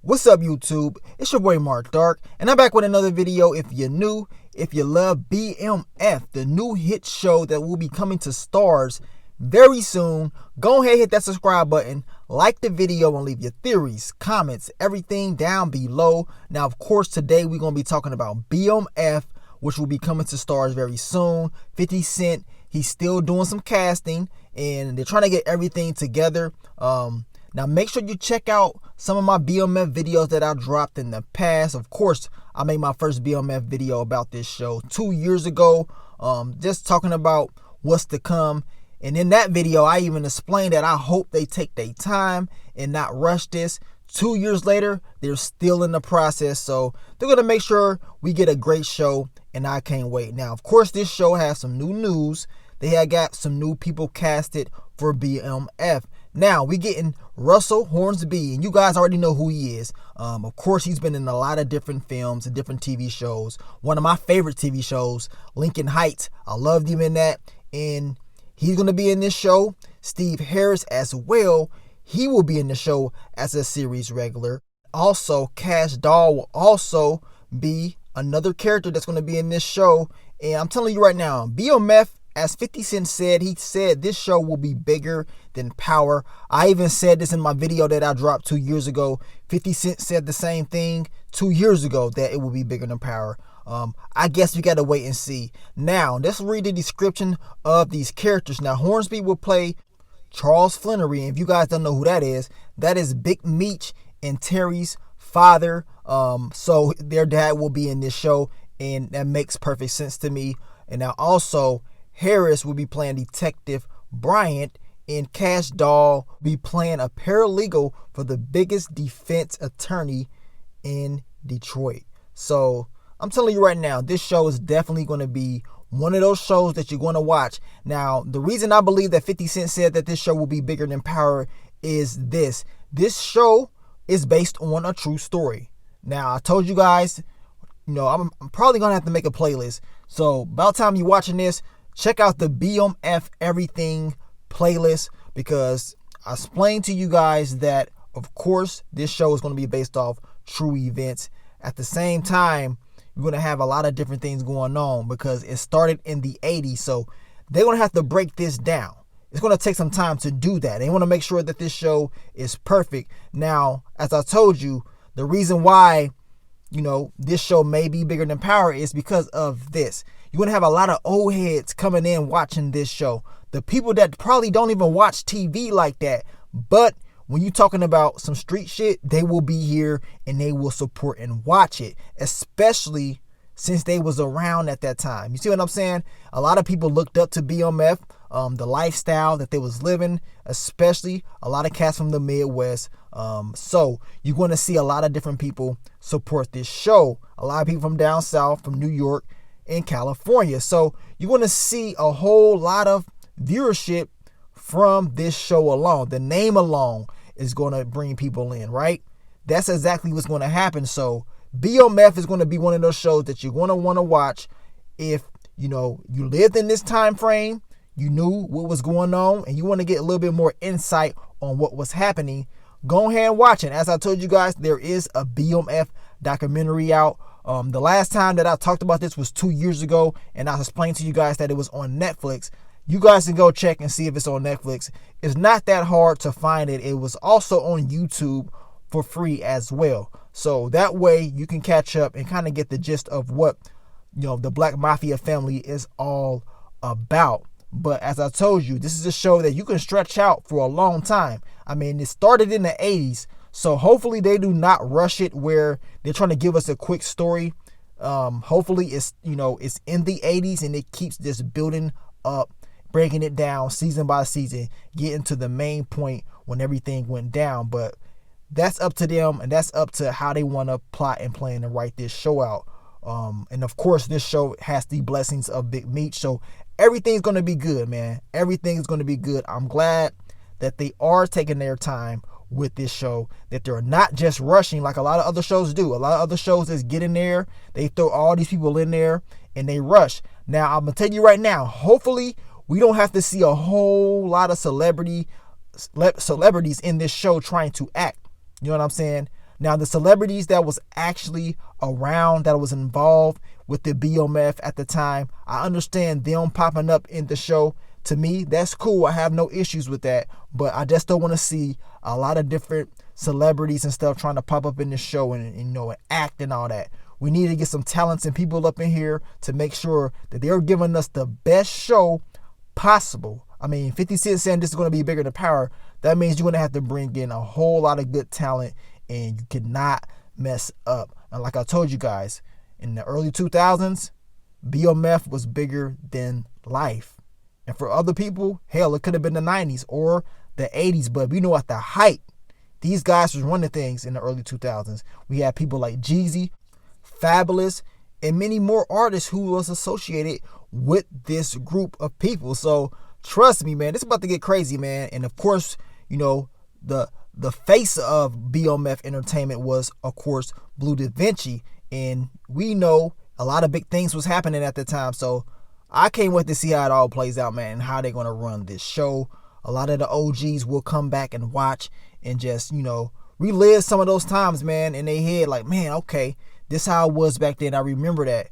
What's up, YouTube? It's your boy Mark Dark, and I'm back with another video. If you're new, if you love BMF, the new hit show that will be coming to Starz very soon, go ahead, hit that subscribe button, like the video, and leave your theories, comments, everything down below. Now, of course, today we're going to be talking about BMF, which will be coming to Starz very soon. 50 Cent, he's still doing some casting, and they're trying to get everything together. Now, make sure you check out some of my BMF videos that I dropped in the past. Of course, I made my first BMF video about this show 2 years ago, just talking about what's to come. And in that video, I even explained that I hope they take their time and not rush this. 2 years later, they're still in the process. So they're going to make sure we get a great show, and I can't wait. Now, of course, this show has some new news. They had got some new people casted for BMF. Now, we getting Russell Hornsby, and you guys already know who he is. Of course, he's been in a lot of different films and different TV shows. One of my favorite TV shows, Lincoln Heights. I loved him in that, and he's going to be in this show. Steve Harris as well. He will be in the show as a series regular. Also, Cash Doll will also be another character that's going to be in this show. And I'm telling you right now, BMF, as 50 Cent said, he said this show will be bigger than Power. I even said this in my video that I dropped 2 years ago. 50 Cent said the same thing 2 years ago, that it will be bigger than Power. I guess we got to wait and see. Now, let's read the description of these characters. Now, Hornsby will play Charles Flannery. And if you guys don't know who that is Big Meech and Terry's father. So their dad will be in this show, and that makes perfect sense to me. And now also, Harris will be playing Detective Bryant, and Cash Doll will be playing a paralegal for the biggest defense attorney in Detroit. So I'm telling you right now, this show is definitely going to be one of those shows that you're going to watch. Now, the reason I believe that 50 Cent said that this show will be bigger than Power is this. This show is based on a true story. Now, I told you guys, I'm probably going to have to make a playlist. So about time you're watching this, check out the BMF Everything playlist, because I explained to you guys that, of course, this show is going to be based off true events. At the same time, we're going to have a lot of different things going on because it started in the 80s. So they're going to have to break this down. It's going to take some time to do that. They want to make sure that this show is perfect. Now, as I told you, the reason why this show may be bigger than Power is because of this. You're going to have a lot of old heads coming in watching this show. The people that probably don't even watch TV like that. But when you're talking about some street shit, they will be here and they will support and watch it. Especially since they was around at that time. You see what I'm saying? A lot of people looked up to BMF, the lifestyle that they was living, especially a lot of cats from the Midwest. So you're going to see a lot of different people support this show. A lot of people from down south, from New York and California. So you're going to see a whole lot of viewership from this show alone. The name alone is going to bring people in, right? That's exactly what's going to happen. So BMF is going to be one of those shows that you're going to want to watch if you lived in this time frame, you knew what was going on, and you want to get a little bit more insight on what was happening. Go ahead and watch it. As I told you guys, there is a BMF documentary out. The last time that I talked about this was 2 years ago, and I explained to you guys that it was on Netflix. You guys can go check and see if it's on Netflix. It's not that hard to find it. It was also on YouTube for free as well. So that way you can catch up and kind of get the gist of what the Black Mafia family is all about. But as I told you, this is a show that you can stretch out for a long time. I mean, it started in the 80s. So hopefully they do not rush it where they're trying to give us a quick story. Hopefully it's it's in the 80s and it keeps this building up, breaking it down season by season, getting to the main point when everything went down. But that's up to them, and that's up to how they want to plot and plan and write this show out. And of course, this show has the blessings of Big Meech. So everything's going to be good, man. Everything's going to be good. I'm glad that they are taking their time with this show, that they're not just rushing like a lot of other shows do. A lot of other shows just get in there, they throw all these people in there, and they rush. Now, I'm going to tell you right now, hopefully we don't have to see a whole lot of celebrities in this show trying to act. You know what I'm saying? Now, the celebrities that was actually around, that was involved with the BMF at the time, I understand them popping up in the show. To me, that's cool. I have no issues with that. But I just don't want to see a lot of different celebrities and stuff trying to pop up in the show and and act and all that. We need to get some talents and people up in here to make sure that they're giving us the best show possible. I mean, 50 Cent saying this is going to be bigger than Power. That means you're going to have to bring in a whole lot of good talent, and you cannot mess up. And like I told you guys, in the early 2000s, BMF was bigger than life. And for other people, hell, it could have been the 90s or the 80s. But we know at the height, these guys was running things in the early 2000s. We had people like Jeezy, Fabulous, and many more artists who was associated with this group of people. So trust me, man, it's about to get crazy, man. And of course, the face of BMF Entertainment was, of course, Blue Da Vinci. And we know a lot of big things was happening at the time. So I can't wait to see how it all plays out, man, and how they're going to run this show. A lot of the OGs will come back and watch and just, relive some of those times, man, in their head. Like, man, okay, this how it was back then. I remember that.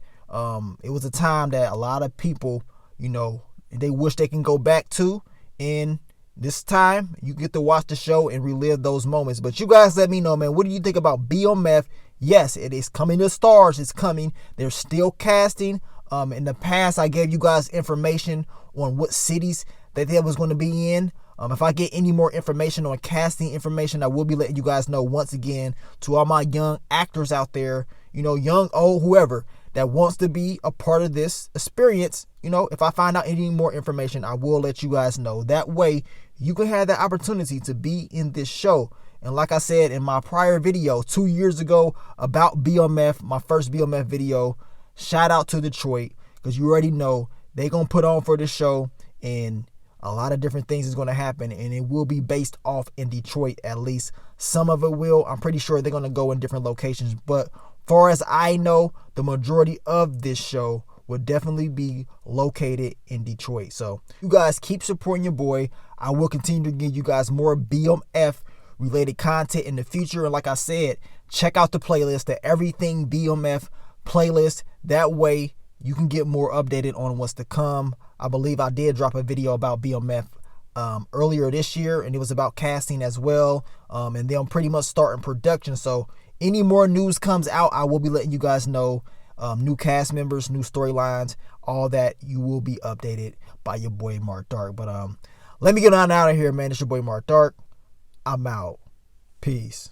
It was a time that a lot of people, they wish they can go back to. And this time, you get to watch the show and relive those moments. But you guys let me know, man, what do you think about BMF? Yes, it is coming to Starz. It's coming. They're still casting. In the past, I gave you guys information on what cities that they was going to be in. If I get any more information on casting information, I will be letting you guys know. Once again, to all my young actors out there, young, old, whoever that wants to be a part of this experience, if I find out any more information, I will let you guys know. That way, you can have the opportunity to be in this show. And like I said in my prior video 2 years ago about BMF, my first BMF video, shout out to Detroit, because you already know they're going to put on for the show, and a lot of different things is going to happen, and it will be based off in Detroit. At least some of it will. I'm pretty sure they're going to go in different locations, but far as I know, the majority of this show will definitely be located in Detroit. So you guys keep supporting your boy. I will continue to give you guys more BMF related content in the future. And like I said, check out the playlist, the Everything BMF playlist. That way you can get more updated on what's to come. I believe I did drop a video about BMF earlier this year, and it was about casting as well. And then I'm pretty much starting production. So any more news comes out, I will be letting you guys know. New cast members, new storylines, all that, you will be updated by your boy Mark Dark. But let me get on out of here, man. It's your boy Mark Dark. I'm out. Peace.